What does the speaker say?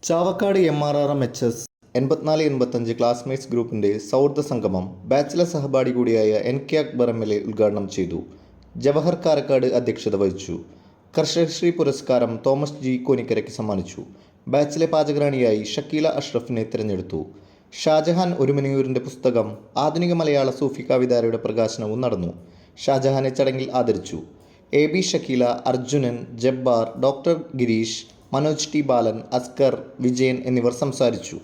Chavakkad MRRMHS 84-85 classmates ഗ്രൂപ്പിന്റെ സൗഹൃദ സംഗമം ബാച്ചിലർ സഹപാഠി കൂടിയായ NK അക്ബർ MLA ഉദ്ഘാടനം ചെയ്തു. ജവഹർ കാരക്കാട് അധ്യക്ഷത വഹിച്ചു. കർഷകശ്രീ പുരസ്കാരം തോമസ് G കോനിക്കരയ്ക്ക് സമ്മാനിച്ചു. ബാച്ചിലെ പാചകറാണിയായി ഷക്കീല അഷ്റഫിനെ തിരഞ്ഞെടുത്തു. ഷാജഹാൻ ഒരുമനയൂരിന്റെ പുസ്തകം ആധുനിക മലയാള സൂഫി കവിതാരയുടെ പ്രകാശനവും നടന്നു. ഷാജഹാനെ ചടങ്ങിൽ ആദരിച്ചു. AB Shakeela, Arjunan, Jabbar, doctor Girish, Manoj T ബാലൻ, അസ്കർ, വിജയൻ എന്നിവർ സംസാരിച്ചു.